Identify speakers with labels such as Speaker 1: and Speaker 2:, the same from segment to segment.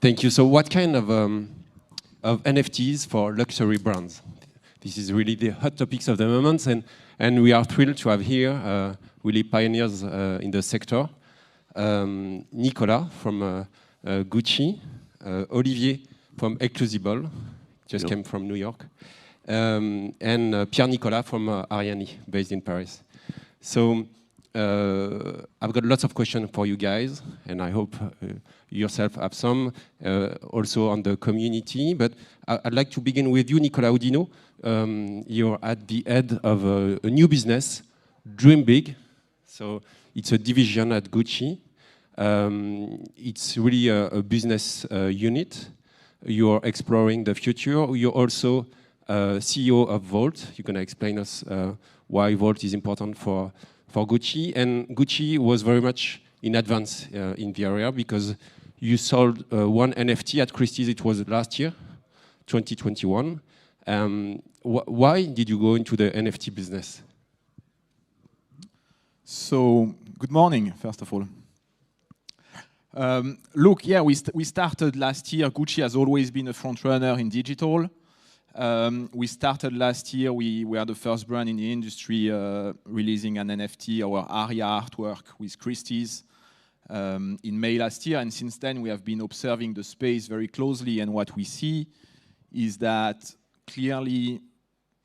Speaker 1: Thank you. So what kind of NFTs for luxury brands? This is really the hot topics of the moment, and we are thrilled to have here really pioneers in the sector. Nicolas from Gucci, Olivier from Exclusible, just came from New York, and Pierre-Nicolas from Ariani, based in Paris. So I've got lots of questions for you guys, and I hope you yourself have some, also on the community. But I'd like to begin with you, Nicolas Audino. You're at the head of a new business, Dream Big. So it's a division at Gucci. It's really a business unit. You're exploring the future. You're also CEO of Vault. You're going to explain us why Vault is important for Gucci. And Gucci was very much in advance in the area because you sold one NFT at Christie's. It was last year, 2021. Why did you go into the NFT business?
Speaker 2: So, good morning, first of all. Look, yeah, we started last year. Gucci has always been a front runner in digital. We started last year. We were the first brand in the industry releasing an NFT, our Aria artwork with Christie's in May last year. And since then, we have been observing the space very closely. And what we see is that clearly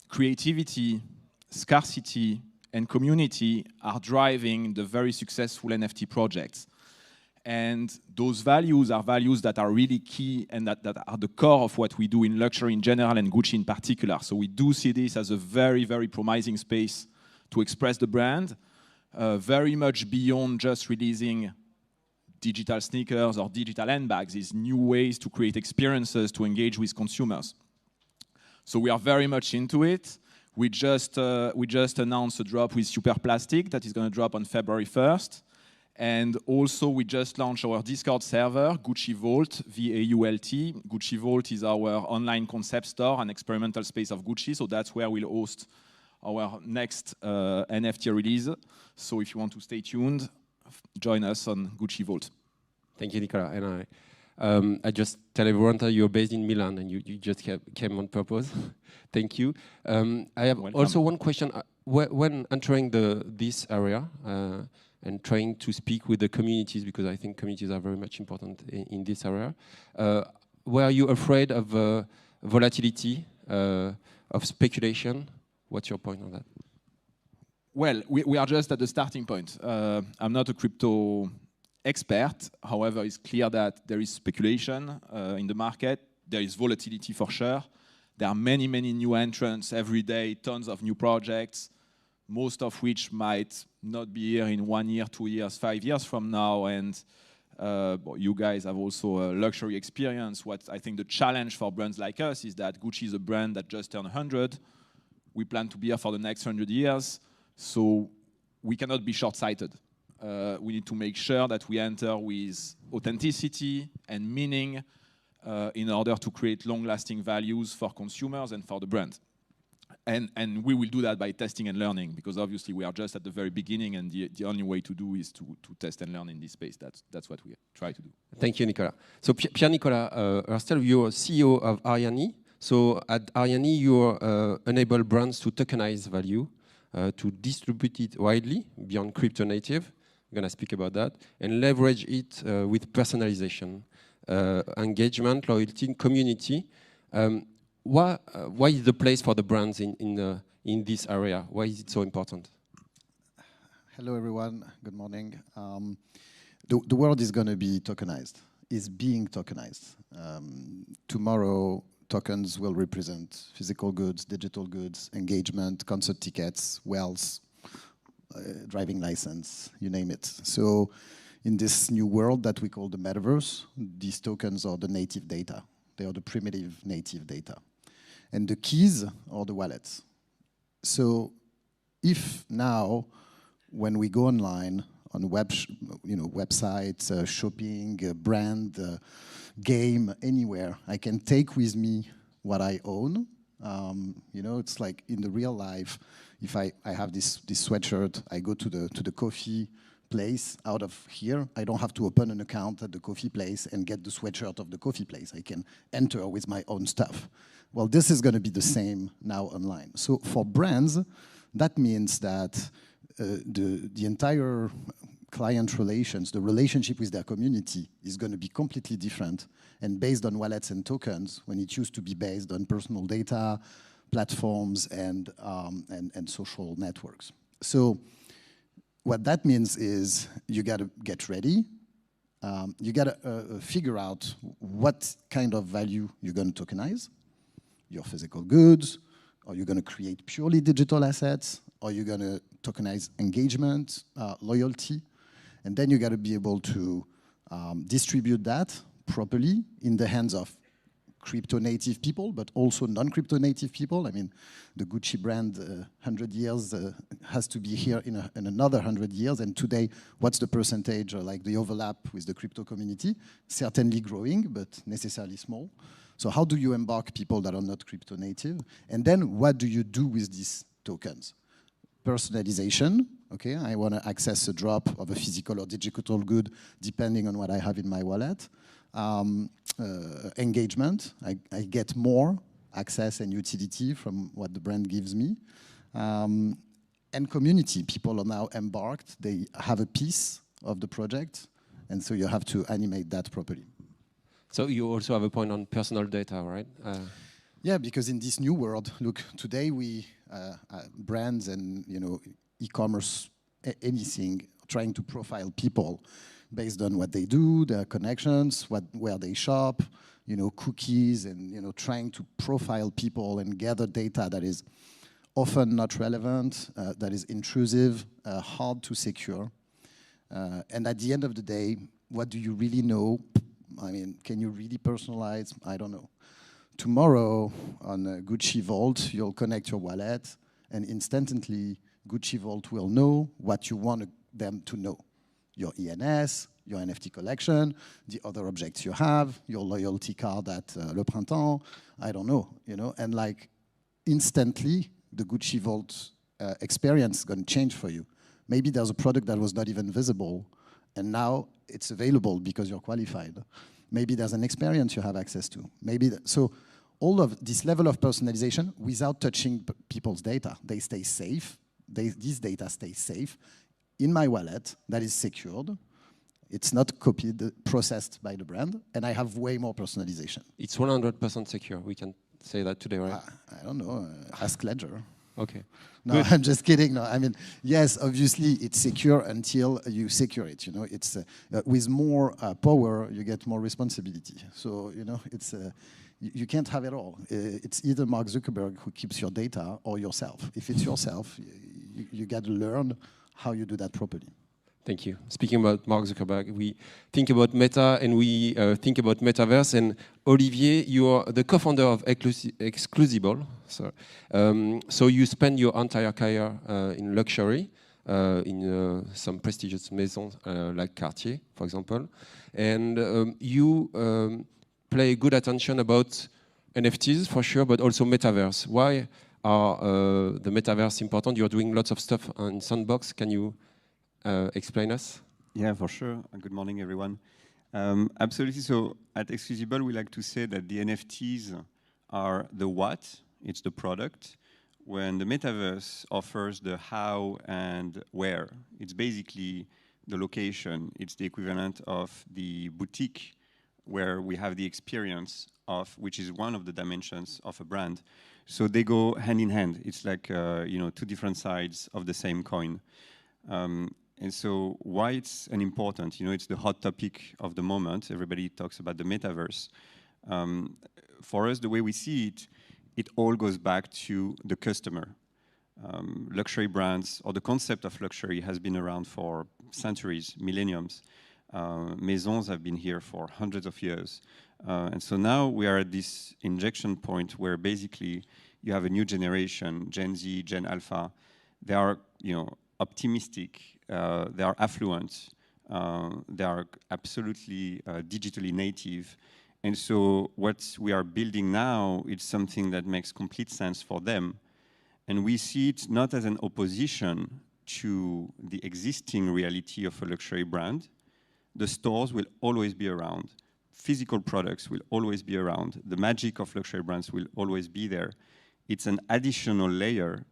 Speaker 2: creativity, scarcity, and community are driving the very successful NFT projects. And those values are values that are really key and that are the core of what we do in luxury in general and Gucci in particular. So we do see this as a very, very promising space to express the brand, very much beyond just releasing digital sneakers or digital handbags. These new ways to create experiences to engage with consumers. So we are very much into it. We just announced a drop with Super Plastic that is going to drop on February 1st. And also, we just launched our Discord server, Gucci Vault, V-A-U-L-T. Gucci Vault is our online concept store and experimental space of Gucci. So that's where we'll host our next NFT release. So if you want to stay tuned, join us on Gucci Vault.
Speaker 1: Thank you, Nicolas. And I just tell everyone that you're based in Milan and you just came on purpose. Thank you. I have also one question. When entering this area, and trying to speak with the communities, because I think communities are very much important in this area. Were you afraid of volatility, of speculation? What's your point on that?
Speaker 2: Well, we are just at the starting point. I'm not a crypto expert. However, it's clear that there is speculation in the market. There is volatility for sure. There are many, many new entrants every day, tons of new projects, most of which might not be here in 1 year, 2 years, 5 years from now. And you guys have also a luxury experience. What I think the challenge for brands like us is that Gucci is a brand that just turned 100. We plan to be here for the next 100 years. So we cannot be short-sighted. We need to make sure that we enter with authenticity and meaning in order to create long-lasting values for consumers and for the brand. And we will do that by testing and learning, because obviously we are just at the very beginning, and the only way to do is to test and learn in this space. That's what we try to do.
Speaker 1: Thank you, Nicolas. So Pierre-Nicolas, you're CEO of Ariani. So at Ariani, you enable brands to tokenize value, to distribute it widely beyond crypto native. We're going to speak about that, and leverage it with personalization, engagement, loyalty, community. Why is the place for the brands in this area? Why is it so important?
Speaker 3: Hello, everyone. Good morning. The world is going to be tokenized. Is being tokenized. Tomorrow, tokens will represent physical goods, digital goods, engagement, concert tickets, wealth, driving license, you name it. So in this new world that we call the Metaverse, these tokens are the native data. They are the primitive native data. And the keys are the wallets. So if now, when we go online, on websites, shopping, brand, game, anywhere, I can take with me what I own. It's like in the real life, if I have this sweatshirt, I go to the coffee place out of here. I don't have to open an account at the coffee place and get the sweatshirt of the coffee place. I can enter with my own stuff. Well, this is going to be the same now online. So for brands, that means that the entire client relations, the relationship with their community is going to be completely different and based on wallets and tokens when it used to be based on personal data, platforms, and social networks. So what that means is you got to get ready. You got to figure out what kind of value you're going to tokenize, your physical goods, or you're going to create purely digital assets, or you're going to tokenize engagement, loyalty, and then you got to be able to distribute that properly in the hands of crypto-native people, but also non-crypto-native people. I mean, the Gucci brand, 100 years, has to be here in another 100 years. And today, what's the percentage, or like the overlap with the crypto community? Certainly growing, but necessarily small. So how do you embark people that are not crypto-native? And then what do you do with these tokens? Personalization, okay? I want to access a drop of a physical or digital good depending on what I have in my wallet. Engagement, I get more access and utility from what the brand gives me. And community, people are now embarked, they have a piece of the project, and so you have to animate that properly.
Speaker 1: So you also have a point on personal data, right?
Speaker 3: Yeah, because in this new world, look, today we, brands and e-commerce, anything, trying to profile people based on what they do, their connections, where they shop, cookies, and trying to profile people and gather data that is often not relevant, that is intrusive, hard to secure. And at the end of the day, what do you really know? I mean, can you really personalize? I don't know. Tomorrow on Gucci Vault, you'll connect your wallet, and instantly Gucci Vault will know what you want them to know. Your ENS, your NFT collection, the other objects you have, your loyalty card at Le Printemps, I don't know, and like instantly the Gucci Vault experience is going to change for you. Maybe there's a product that was not even visible and now it's available because you're qualified. Maybe there's an experience you have access to. So all of this level of personalization without touching people's data, they stay safe. These data stay safe in my wallet that is secured. It's not copied, processed by the brand, and I have way more personalization.
Speaker 1: It's 100% secure. We can say that today, right?
Speaker 3: I don't know. Ask Ledger.
Speaker 1: Okay.
Speaker 3: No, good. I'm just kidding. No, I mean, yes, obviously it's secure until you secure it. It's with more power, you get more responsibility. So it's you can't have it all. It's either Mark Zuckerberg who keeps your data or yourself. If it's yourself, you got to learn how you do that properly.
Speaker 1: Thank you. Speaking about Mark Zuckerberg, we think about Meta and we think about Metaverse. And Olivier, you are the co-founder of Exclusible. So you spend your entire career in luxury, in some prestigious maisons like Cartier, for example. And you pay good attention about NFTs for sure, but also Metaverse. Why are the Metaverse important? You're doing lots of stuff on Sandbox. Can you explain us?
Speaker 4: Yeah, for sure. Good morning, everyone. Absolutely. So at Exclusible, we like to say that the NFTs are the what, it's the product, when the Metaverse offers the how and where. It's basically the location. It's the equivalent of the boutique where we have the experience of, which is one of the dimensions of a brand. So they go hand in hand. It's like, two different sides of the same coin. And so why it's an important, it's the hot topic of the moment. Everybody talks about the Metaverse. For us, the way we see it, it all goes back to the customer. Luxury brands, or the concept of luxury, has been around for centuries, millenniums. Maisons have been here for hundreds of years. And so now we are at this injection point where basically you have a new generation, Gen Z, Gen Alpha. They are, optimistic, they are affluent, they are absolutely digitally native. And so what we are building now is something that makes complete sense for them. And we see it not as an opposition to the existing reality of a luxury brand, the stores will always be around. Physical products will always be around. The magic of luxury brands will always be there. It's an additional layer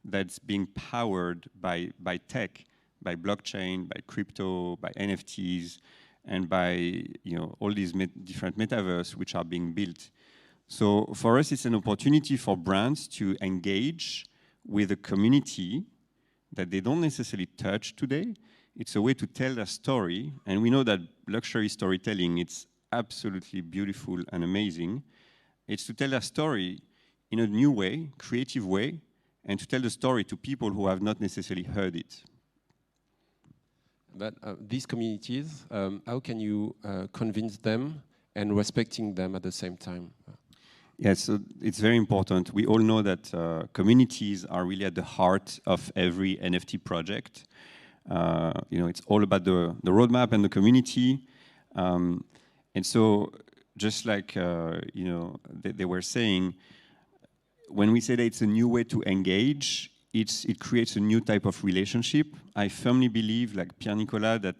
Speaker 4: that's being powered by tech, by blockchain, by crypto, by NFTs, and by all these different metaverse which are being built. So for us, it's an opportunity for brands to engage with a community that they don't necessarily touch today. It's a way to tell their story, and we know that luxury storytelling, it's absolutely beautiful and amazing. It's to tell their story in a new way, creative way, and to tell the story to people who have not necessarily heard it.
Speaker 1: But these communities, how can you convince them and respecting them at the same time?
Speaker 4: Yes, so it's very important. We all know that communities are really at the heart of every NFT project. It's all about the roadmap and the community. And so, just like they were saying, when we say that it's a new way to engage, it creates a new type of relationship. I firmly believe, like Pierre-Nicolas, that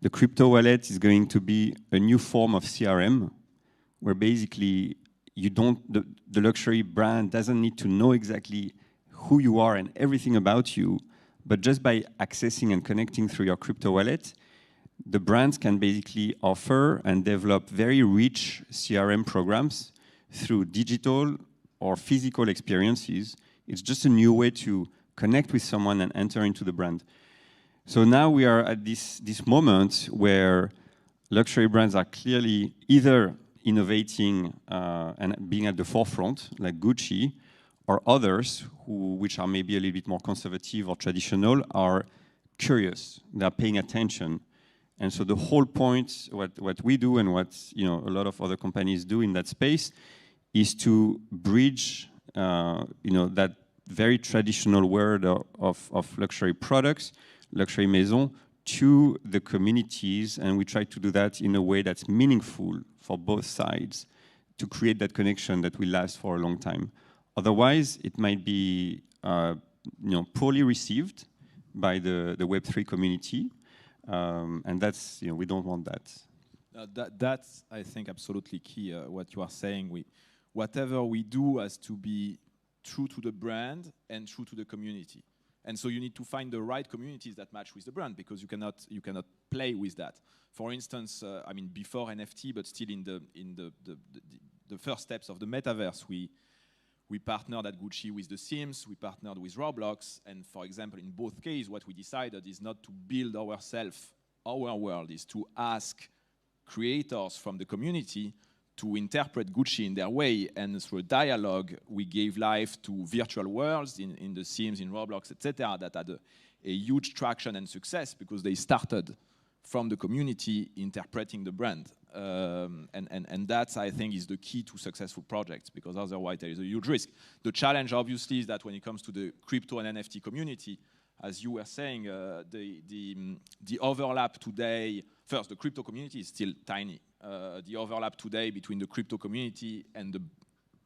Speaker 4: the crypto wallet is going to be a new form of CRM, where basically the luxury brand doesn't need to know exactly who you are and everything about you, but just by accessing and connecting through your crypto wallet, the brands can basically offer and develop very rich CRM programs through digital or physical experiences. It's just a new way to connect with someone and enter into the brand. So now we are at this moment where luxury brands are clearly either innovating and being at the forefront, like Gucci, or others which are maybe a little bit more conservative or traditional, are curious. They're paying attention. And so the whole point, what we do and what a lot of other companies do in that space, is to bridge that very traditional world of luxury products, luxury maison, to the communities, and we try to do that in a way that's meaningful for both sides, to create that connection that will last for a long time. Otherwise, it might be poorly received by the Web3 community, and that's we don't want that.
Speaker 2: That's, I think, absolutely key. What you are saying, whatever we do has to be true to the brand and true to the community. And so you need to find the right communities that match with the brand, because you cannot play with that. For instance, before NFT, but still in the first steps of the metaverse, we partnered at Gucci with The Sims, we partnered with Roblox, and for example, in both cases, what we decided is not to build ourselves, our world, is to ask creators from the community to interpret Gucci in their way, and through a dialogue, we gave life to virtual worlds in The Sims, in Roblox, etc., that had a huge traction and success because they started from the community interpreting the brand. And that, I think, is the key to successful projects, because otherwise there is a huge risk. The challenge, obviously, is that when it comes to the crypto and NFT community, as you were saying, the overlap today, first, the crypto community is still tiny. The overlap today between the crypto community and the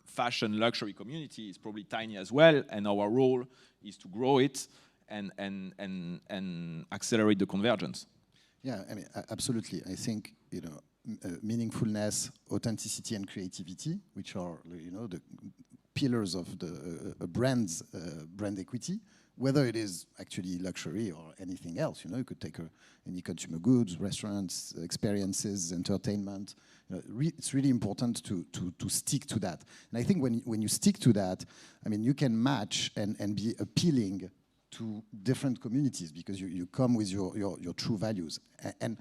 Speaker 2: fashion luxury community is probably tiny as well, and our role is to grow it and accelerate the convergence.
Speaker 3: Yeah, absolutely. I think meaningfulness, authenticity, and creativity, which are the pillars of a brand's brand equity. Whether it is actually luxury or anything else, you could take any consumer goods, restaurants, experiences, entertainment. It's really important to stick to that. And I think when you stick to that, you can match and be appealing to different communities, because you come with your true values. And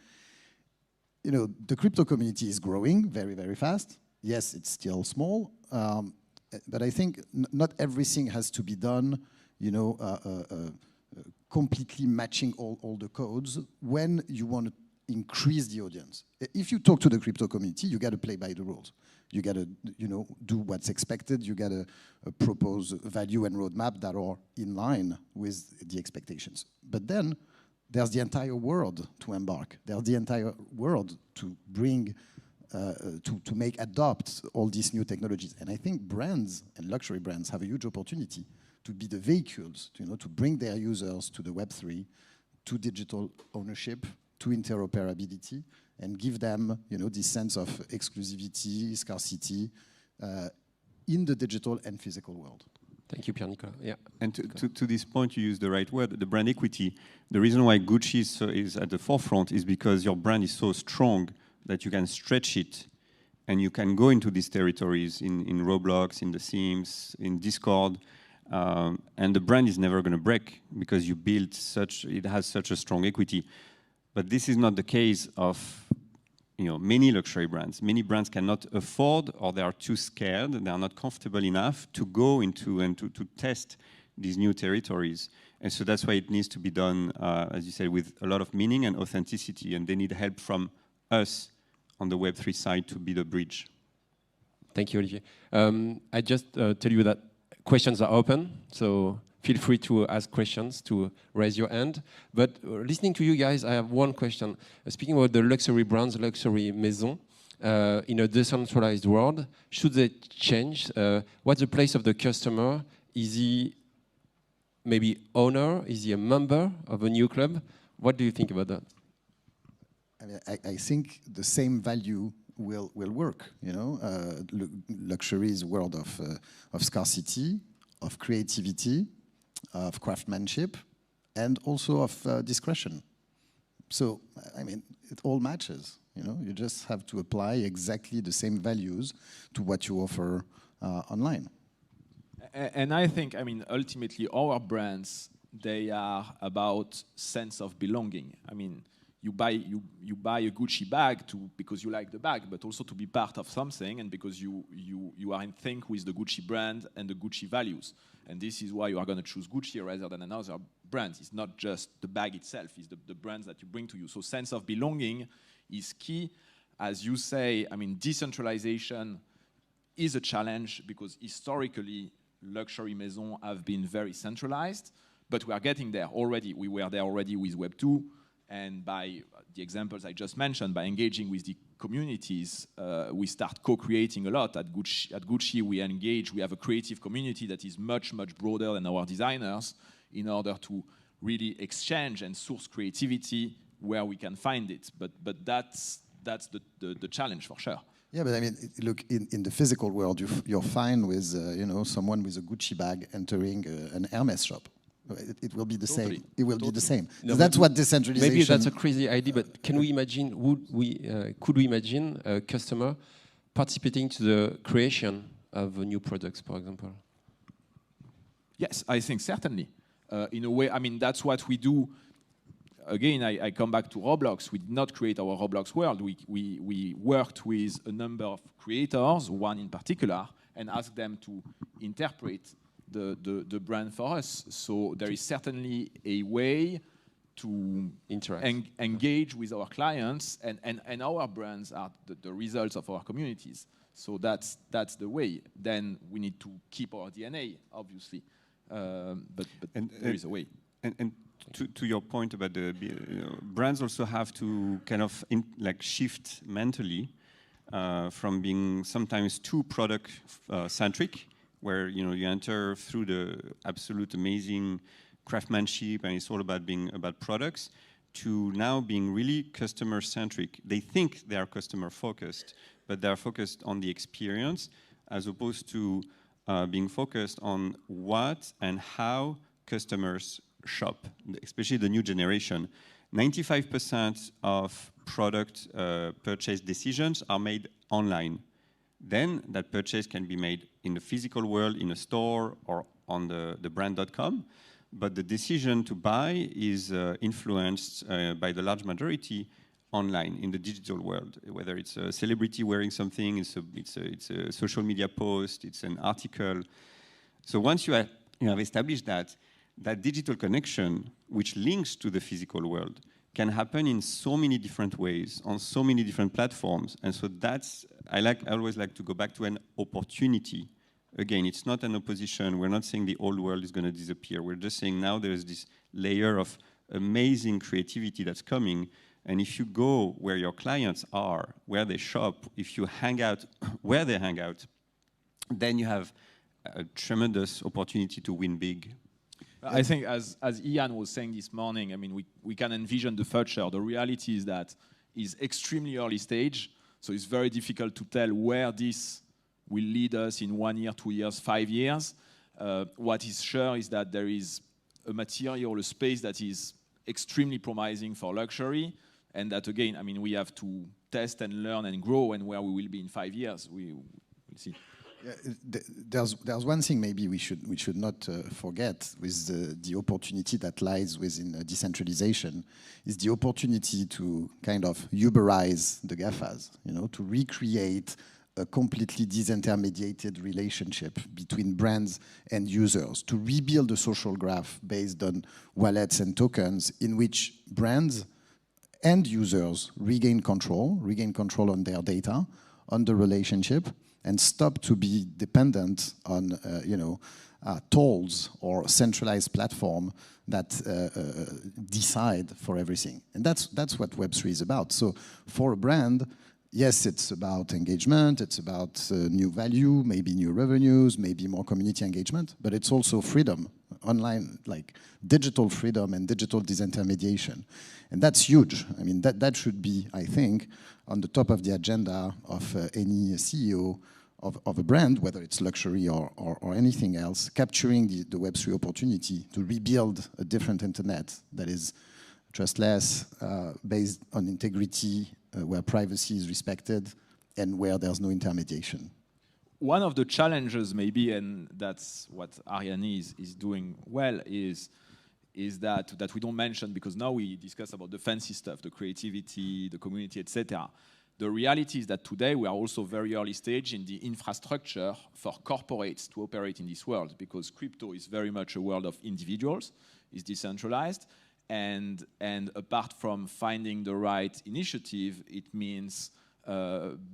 Speaker 3: the crypto community is growing very, very fast. Yes, it's still small, but I think not everything has to be done completely matching all the codes when you want to increase the audience. If you talk to the crypto community, you got to play by the rules. You got to do what's expected. You got to propose value and roadmap that are in line with the expectations. But then there's the entire world to embark. There's the entire world to bring, to adopt all these new technologies. And I think brands and luxury brands have a huge opportunity to be the vehicles, to bring their users to the Web3, to digital ownership, to interoperability, and give them, this sense of exclusivity, scarcity, in the digital and physical world.
Speaker 1: Thank you, Pierre-Nicolas. Yeah.
Speaker 4: And to this point, you use the right word, the brand equity. The reason why Gucci is at the forefront is because your brand is so strong that you can stretch it and you can go into these territories in Roblox, in The Sims, in Discord, and the brand is never going to break because you built it has such a strong equity. But this is not the case of many luxury brands. Many brands cannot afford, or they are too scared, they are not comfortable enough to go into and to test these new territories. And so that's why it needs to be done, as you said, with a lot of meaning and authenticity, and they need help from us on the Web3 side to be the bridge.
Speaker 1: Thank you, Olivier. I just tell you that questions are open, so feel free to ask questions, to raise your hand. But listening to you guys, I have one question. Speaking about the luxury brands, luxury maison, in a decentralized world, should they change? What's the place of the customer? Is he maybe owner? Is he a member of a new club? What do you think about that?
Speaker 3: I think the same value will work. Luxury is a world of scarcity, of creativity, of craftsmanship, and also of discretion. So, it all matches. You just have to apply exactly the same values to what you offer online.
Speaker 2: And I think, ultimately, our brands, they are about sense of belonging. You buy a Gucci bag because you like the bag, but also to be part of something, and because you are in sync with the Gucci brand and the Gucci values. And this is why you are going to choose Gucci rather than another brand. It's not just the bag itself, it's the brands that you bring to you. So sense of belonging is key. As you say, decentralization is a challenge because historically, luxury maisons have been very centralized, but we are getting there already. We were there already with Web 2. And by the examples I just mentioned, by engaging with the communities, we start co-creating a lot. At Gucci, we have a creative community that is much, much broader than our designers in order to really exchange and source creativity where we can find it. But that's the challenge for sure.
Speaker 3: Yeah, but look, in the physical world, you're fine with someone with a Gucci bag entering an Hermes shop. It will be the same. It will be the same.
Speaker 1: No,
Speaker 3: so that's what decentralization.
Speaker 1: Maybe that's a crazy idea, but can we imagine? Could we imagine a customer participating to the creation of new products, for example?
Speaker 2: Yes, I think certainly. In a way, that's what we do. Again, I come back to Roblox. We did not create our Roblox world. We worked with a number of creators, one in particular, and asked them to interpret the brand for us. So there is certainly a way to engage with our clients, and our brands are the results of our communities. So that's the way. Then we need to keep our DNA, obviously, but there is a way.
Speaker 4: And to your point about brands also have to kind of shift mentally from being sometimes too product centric, where you enter through the absolute amazing craftsmanship and it's all about being about products, to now being really customer centric. They think they are customer focused, but they are focused on the experience as opposed to being focused on what and how customers shop, especially the new generation. 95% of product purchase decisions are made online. Then that purchase can be made in the physical world, in a store, or on the brand.com. But the decision to buy is influenced by the large majority online in the digital world. Whether it's a celebrity wearing something, it's a social media post, it's an article. So once you have established that digital connection, which links to the physical world, can happen in so many different ways, on so many different platforms. And so I always like to go back to an opportunity. Again, it's not an opposition. We're not saying the old world is going to disappear. We're just saying now there's this layer of amazing creativity that's coming. And if you go where your clients are, where they shop, if you hang out where they hang out, then you have a tremendous opportunity to win big.
Speaker 2: I think, as Ian was saying this morning, I mean, we can envision the future. The reality is that it's extremely early stage, so it's very difficult to tell where this will lead us in 1 year, 2 years, 5 years. What is sure is that there is a material, a space that is extremely promising for luxury, and that again, I mean, we have to test and learn and grow, and where we will be in 5 years, we will see.
Speaker 3: There's one thing maybe we should not forget with the opportunity that lies within decentralization is the opportunity to kind of Uberize the GAFAs, you know, to recreate a completely disintermediated relationship between brands and users, to rebuild a social graph based on wallets and tokens in which brands and users regain control on their data, on the relationship, and stop to be dependent on tolls or centralized platform that decide for everything. And that's what Web3 is about. So for a brand, yes, it's about engagement, it's about new value, maybe new revenues, maybe more community engagement, but it's also freedom, online, like digital freedom and digital disintermediation. And that's huge. I mean, that should be, I think, on the top of the agenda of any CEO of a brand, whether it's luxury or anything else, capturing the Web3 opportunity to rebuild a different internet that is trustless, based on integrity, where privacy is respected, and where there's no intermediation.
Speaker 2: One of the challenges maybe, and that's what Ariane is doing well, is that we don't mention, because now we discuss about the fancy stuff, the creativity, the community, etc. The reality is that today we are also very early stage in the infrastructure for corporates to operate in this world, because crypto is very much a world of individuals, is decentralized, and apart from finding the right initiative, it means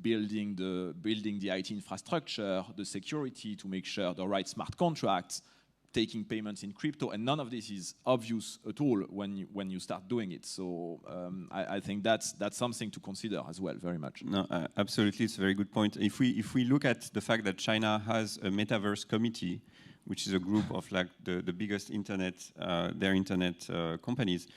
Speaker 2: building the IT infrastructure, the security to make sure the right smart contracts, taking payments in crypto, and none of this is obvious at all when you start doing it. So I think that's something to consider as well, very much.
Speaker 4: No, absolutely, it's a very good point. If we look at the fact that China has a Metaverse committee, which is a group of like the biggest internet companies,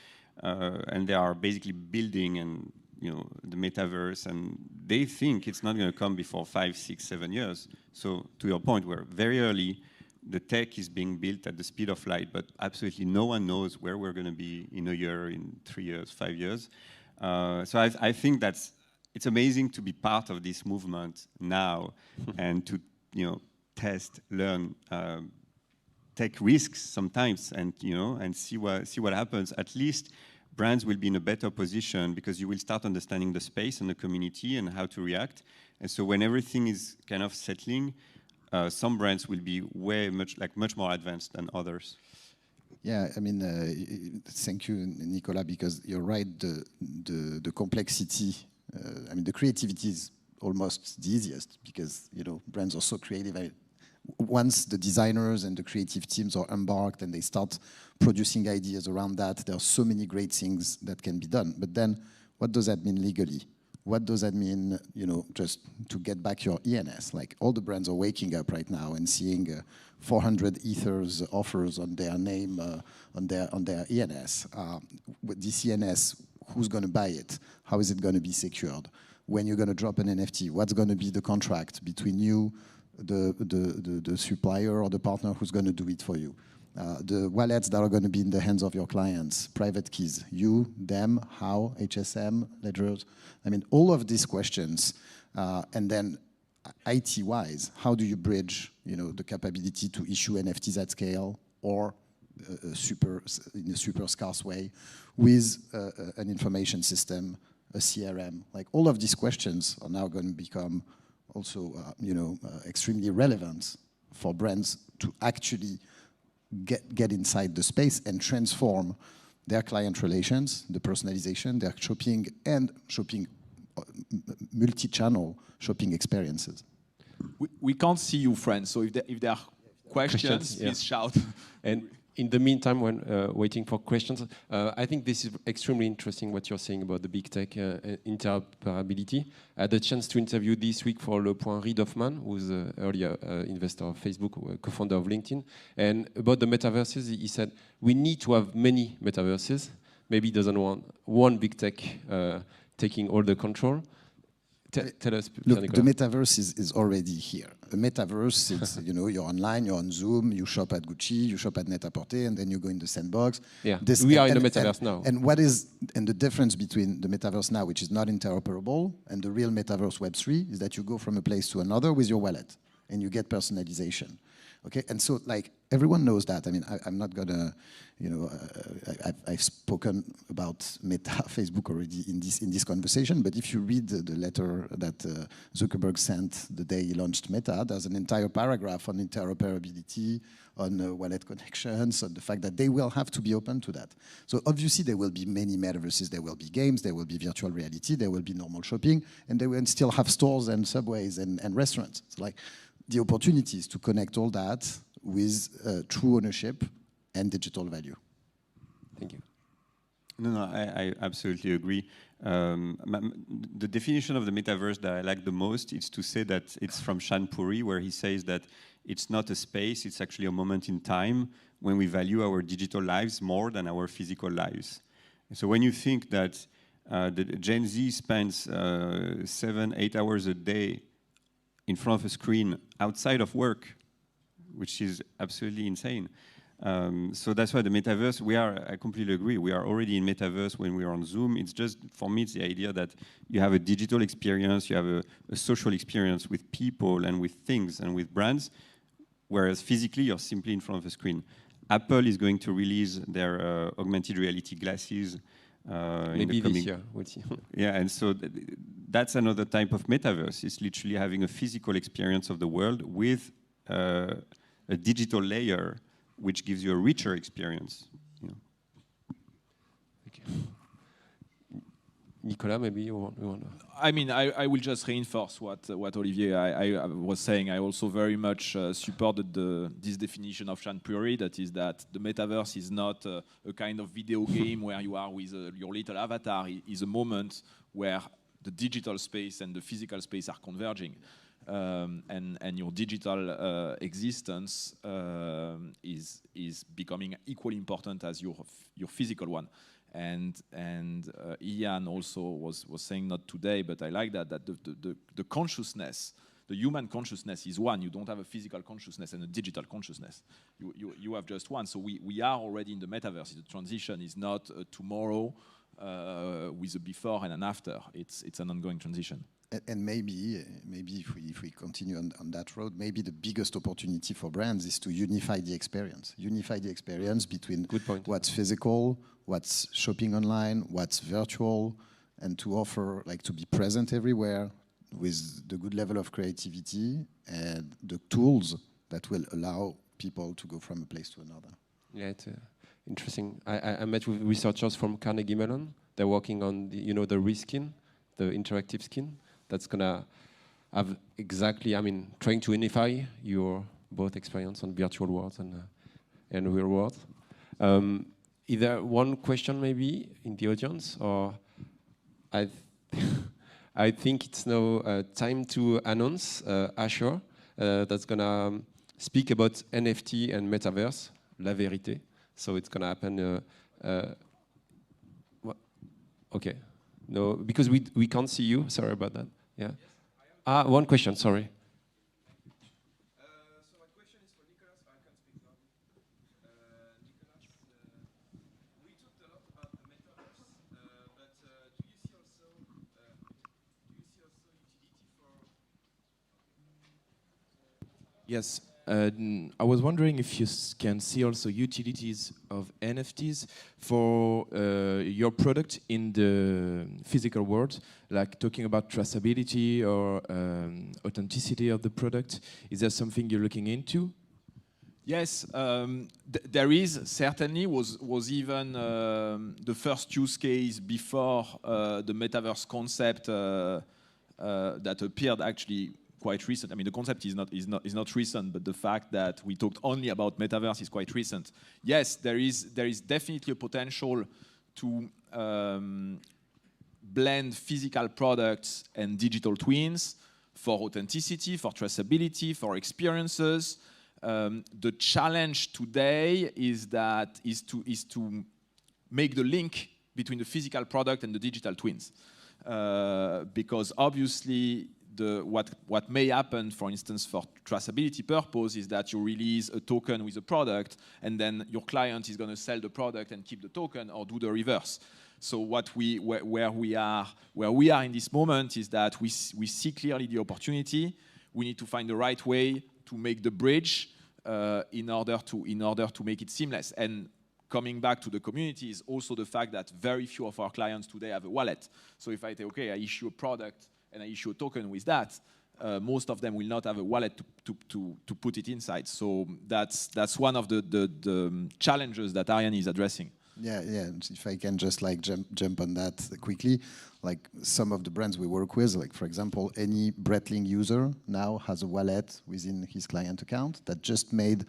Speaker 4: and they are basically building and the Metaverse, and they think it's not going to come before 5, 6, 7 years. So to your point, we're very early. The tech is being built at the speed of light, but absolutely no one knows where we're going to be in a year, in 3 years, 5 years. So I think it's amazing to be part of this movement now and to test, learn, take risks sometimes, and see what happens. At least brands will be in a better position because you will start understanding the space and the community and how to react. And so when everything is kind of settling, some brands will be much more advanced than others.
Speaker 3: Yeah, I mean, thank you, Nicolas, because you're right. The complexity, I mean, the creativity is almost the easiest because brands are so creative. Once the designers and the creative teams are embarked and they start producing ideas around that, there are so many great things that can be done. But then, what does that mean legally? What does that mean, just to get back your ENS? Like, all the brands are waking up right now and seeing 400 ethers offers on their name, on their ENS. With this ENS, who's going to buy it? How is it going to be secured? When you're going to drop an NFT, what's going to be the contract between you, the supplier, or the partner who's going to do it for you? The wallets that are going to be in the hands of your clients, private keys, you, them, how, HSM, ledgers. I mean, all of these questions, and then IT-wise, how do you bridge, the capability to issue NFTs at scale or in a super scarce way with an information system, a CRM? Like, all of these questions are now going to become also, extremely relevant for brands to actually get inside the space and transform their client relations, the personalization, their shopping multi-channel shopping experiences.
Speaker 2: We can't see you, friends, so if there are questions, please shout.
Speaker 1: And in the meantime, when waiting for questions, I think this is extremely interesting what you're saying about the big tech interoperability. I had a chance to interview this week for Le Point Reid Hoffman, who's an earlier investor of Facebook, co-founder of LinkedIn. And about the metaverses, he said, we need to have many metaverses. Maybe he doesn't want one big tech taking all the control. Tell us,
Speaker 3: look, the metaverse is already here. A metaverse, it's, you're online, you're on Zoom, you shop at Gucci, you shop at Net-a-Porter, and then you go in the sandbox.
Speaker 1: Yeah, we are in the metaverse now.
Speaker 3: And the difference between the metaverse now, which is not interoperable, and the real metaverse Web3 is that you go from a place to another with your wallet, and you get personalization. Okay, and so like everyone knows that. I mean, I'm not gonna, I've spoken about Meta, Facebook already in this conversation. But if you read the letter that Zuckerberg sent the day he launched Meta, there's an entire paragraph on interoperability, on wallet connections, on the fact that they will have to be open to that. So obviously there will be many metaverses. There will be games. There will be virtual reality. There will be normal shopping, and they will still have stores and subways and restaurants. It's like the opportunities to connect all that with true ownership and digital value.
Speaker 1: Thank you.
Speaker 4: No, I absolutely agree. The definition of the metaverse that I like the most is to say that it's from Shan Puri, where he says that it's not a space, it's actually a moment in time when we value our digital lives more than our physical lives. So when you think that the Gen Z spends 7-8 hours a day in front of a screen outside of work, which is absolutely insane. So that's why the metaverse, I completely agree, we are already in metaverse when we are on Zoom. It's just, for me, it's the idea that you have a digital experience, you have a social experience with people and with things and with brands, whereas physically you're simply in front of a screen. Apple is going to release their augmented reality glasses
Speaker 1: maybe this year, we'll see.
Speaker 4: Yeah, and so that's another type of metaverse. It's literally having a physical experience of the world with a digital layer, which gives you a richer experience.
Speaker 1: Okay. Nicolas, maybe you want to...
Speaker 2: I mean, I will just reinforce what Olivier I was saying. I also very much supported this definition of Shan Puri, that is that the metaverse is not a kind of video game where you are with your little avatar. It is a moment where the digital space and the physical space are converging. And your digital existence is becoming equally important as your physical one. And Ian also was saying, not today, but I like that the consciousness, the human consciousness is one. You don't have a physical consciousness and a digital consciousness. You have just one. So we are already in the metaverse. The transition is not tomorrow with a before and an after. It's an ongoing transition.
Speaker 3: And maybe if we continue on that road, maybe the biggest opportunity for brands is to unify the experience. Unify the experience between what's physical, what's shopping online, what's virtual, and to offer, like, to be present everywhere with the good level of creativity and the tools that will allow people to go from a place to another.
Speaker 1: Yeah, it's interesting. I met with researchers from Carnegie Mellon. They're working on the reskin, the interactive skin. That's gonna have exactly, trying to unify your both experience on virtual worlds and real worlds. Either one question maybe in the audience, or I think it's now time to announce Asher that's gonna speak about NFT and Metaverse, La Vérité. So it's gonna happen. Okay, no, because we can't see you. Sorry about that. Yeah. Yes, one question. Sorry.
Speaker 5: So my question is for Nicolas. I can speak loudly. Nicolas, we talked a lot about the metaverse, but do you see also utility for?
Speaker 6: Yes. I was wondering if you can see also utilities of NFTs for your product in the physical world, like talking about traceability or authenticity of the product. Is there something you're looking into?
Speaker 2: Yes, there is certainly was even the first use case before the metaverse concept that appeared actually quite recent. I mean, the concept is not recent, but the fact that we talked only about metaverse is quite recent. Yes, there is definitely a potential to blend physical products and digital twins for authenticity, for traceability, for experiences. The challenge today is to make the link between the physical product and the digital twins, because obviously what may happen, for instance, for traceability purpose, is that you release a token with a product, and then your client is going to sell the product and keep the token, or do the reverse. So where we are in this moment is that we see clearly the opportunity. We need to find the right way to make the bridge in order to make it seamless. And coming back to the community is also the fact that very few of our clients today have a wallet. So if I say, okay, I issue a product and I issue a token with that, most of them will not have a wallet to put it inside. So that's one of the challenges that Ariane is addressing.
Speaker 3: Yeah. If I can just like jump on that quickly, like some of the brands we work with, like for example, any Breitling user now has a wallet within his client account that just made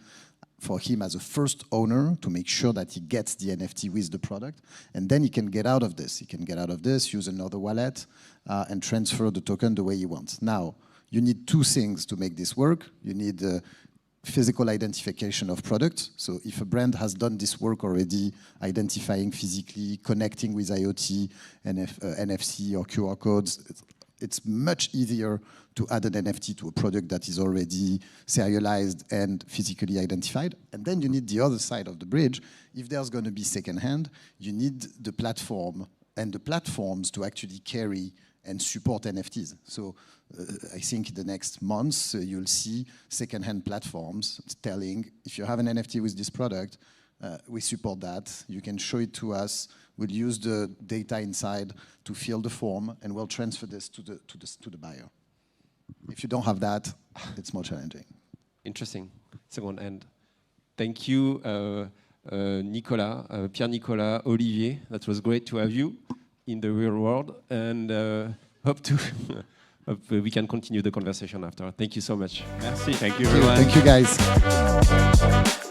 Speaker 3: for him as a first owner to make sure that he gets the NFT with the product, and then he can get out of this. He can get out of this, use another wallet, and transfer the token the way he wants. Now, you need two things to make this work. You need physical identification of products. So if a brand has done this work already, identifying physically, connecting with IoT, NFC or QR codes, it's much easier to add an NFT to a product that is already serialized and physically identified. And then you need the other side of the bridge. If there's going to be secondhand, you need the platform and the platforms to actually carry and support NFTs. So I think in the next months, you'll see secondhand platforms telling, if you have an NFT with this product, we support that. You can show it to us. We'll use the data inside to fill the form, and we'll transfer this to the buyer. If you don't have that, it's more challenging.
Speaker 1: Interesting. Second hand. Thank you, Nicolas, Pierre-Nicolas, Olivier. That was great to have you in the real world, and hope we can continue the conversation after. Thank you so much.
Speaker 2: Merci.
Speaker 4: Thank you, everyone.
Speaker 3: Thank you, guys.